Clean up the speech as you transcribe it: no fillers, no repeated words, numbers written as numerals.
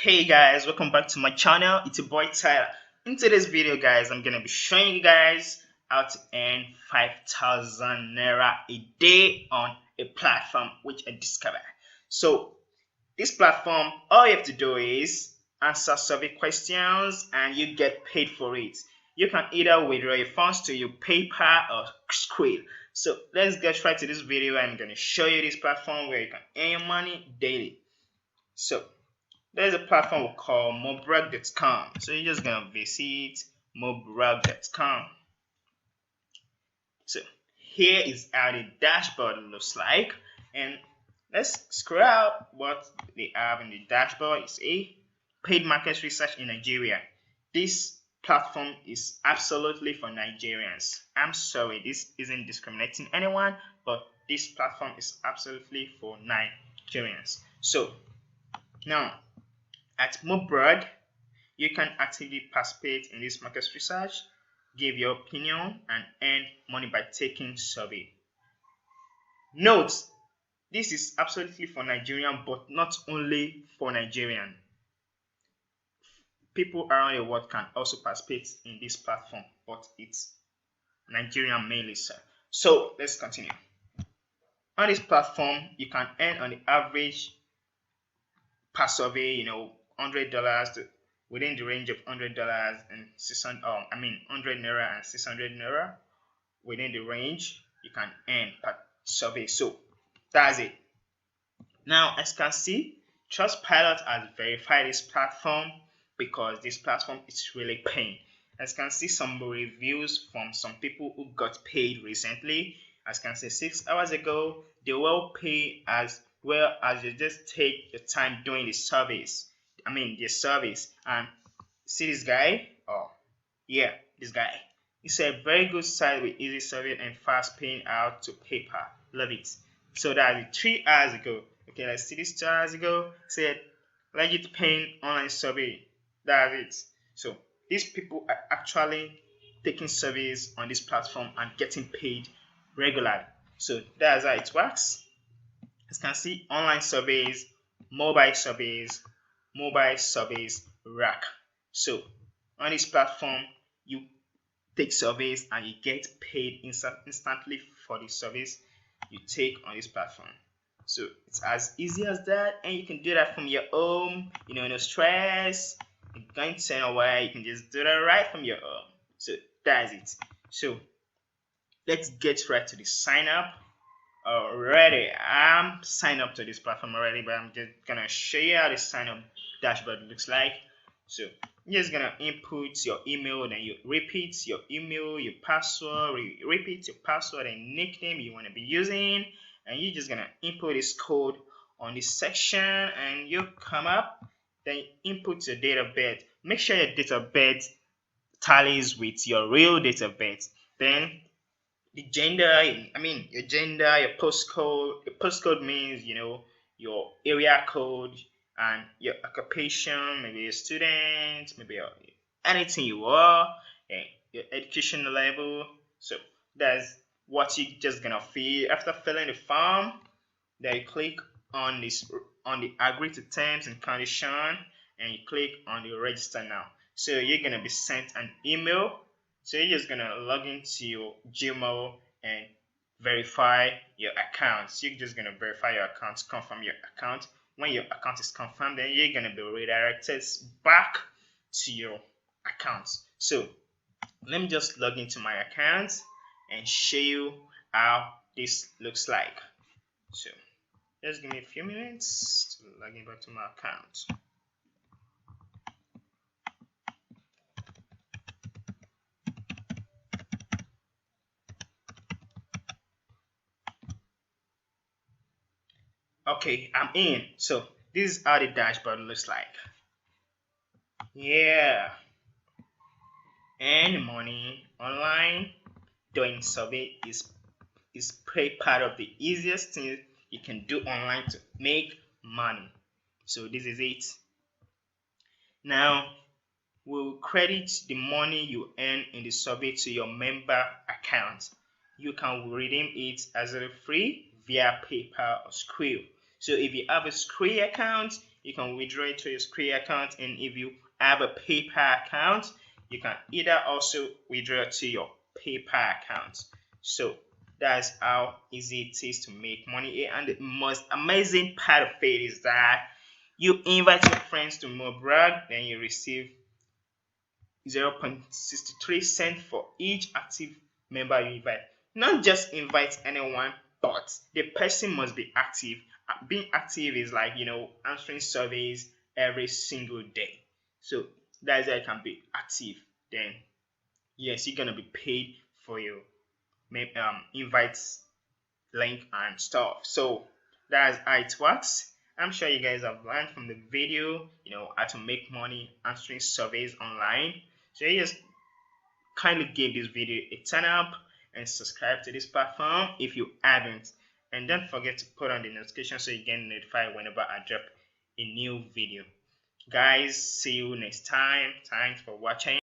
Hey guys, welcome back to my channel. It's your boy Tyler. In today's video guys, I'm gonna be showing you guys how to earn 5,000 naira a day on a platform which I discovered. So this platform, all you have to do is answer survey questions and you get paid for it. You can either withdraw your funds to your PayPal or Skrill. So let's get right to this video. I'm gonna show you this platform where you can earn your money daily. So there's a platform we call mobrag.com. So you're just gonna visit mobrag.com. So here is how the dashboard looks like, and let's scroll out. What they have in the dashboard is a paid market research in Nigeria. This platform is absolutely for Nigerians. I'm sorry, this isn't discriminating anyone, but this platform is absolutely for Nigerians. So now at Mobrag, you can actively participate in this market research, give your opinion, and earn money by taking survey. Note, this is absolutely for Nigerian, but not only for Nigerian. People around the world can also participate in this platform, but it's Nigerian mainly, sir. So let's continue. On this platform, you can earn on the average per survey, $100 to within the range of $100 and 600. 100 naira and 600 naira within the range you can earn per survey. So that's it. Now, as you can see, Trustpilot has verified this platform because this platform is really paying. As you can see, some reviews from some people who got paid recently. As you can see, 6 hours ago, they will pay as well as you just take your time doing the service. The service. And see this guy? Oh, yeah, this guy. It's a very good site with easy service and fast paying out to PayPal. Love it. So that's 3 hours ago. Okay, let's see this 2 hours ago. Said legit paying online survey. That's it. So these people are actually taking surveys on this platform and getting paid regularly. So that's how it works. As you can see, online surveys, mobile surveys, rack. So on this platform, you take surveys and you get paid instantly for the surveys you take on this platform. So it's as easy as that, and you can do that from your home. No stress. You're going to send away. You can just do that right from your home. So that's it. So let's get right to the sign up. Already, I'm signed up to this platform already, but I'm just gonna show you how the sign up dashboard looks like. So you're just gonna input your email, then you repeat your email, your password, repeat your password and nickname you want to be using, and you're just gonna input this code on this section, and you come up, then input your date of birth. Make sure your date of birth tallies with your real date of birth. Then the gender, your gender, your postcode. Your postcode means your area code, and your occupation, maybe a student, maybe anything you are, and your education level. So that's what you're just gonna fill. After filling the form, then you click on the agree to terms and condition, and you click on the register now. So you're gonna be sent an email. So you're just gonna log into your Gmail and verify your account. So you're just gonna verify your account, confirm your account. When your account is confirmed, then you're gonna be redirected back to your account. So let me just log into my account and show you how this looks like. So just give me a few minutes to log in back to my account. Okay, I'm in. So this is how the dashboard looks like. Yeah, and money online doing survey is pretty part of the easiest thing you can do online to make money. So this is it. Now we'll credit the money you earn in the survey to your member account. You can redeem it as a free via PayPal or Skrill. So if you have a Skrill account, you can withdraw it to your Skrill account, and if you have a PayPal account, you can either also withdraw to your PayPal account. So that's how easy it is to make money. And the most amazing part of it is that you invite your friends to Mobrag, then you receive 0.63 cents for each active member you invite. Not just invite anyone, but the person must be active. Being active is like, answering surveys every single day. So that's how you can be active. Then yes, you're gonna be paid for your invites, link and stuff. So that's how it works. I'm sure you guys have learned from the video, how to make money answering surveys online. So you just kindly give this video a turn up and subscribe to this platform if you haven't. And don't forget to put on the notification so you get notified whenever I drop a new video. Guys, see you next time. Thanks for watching.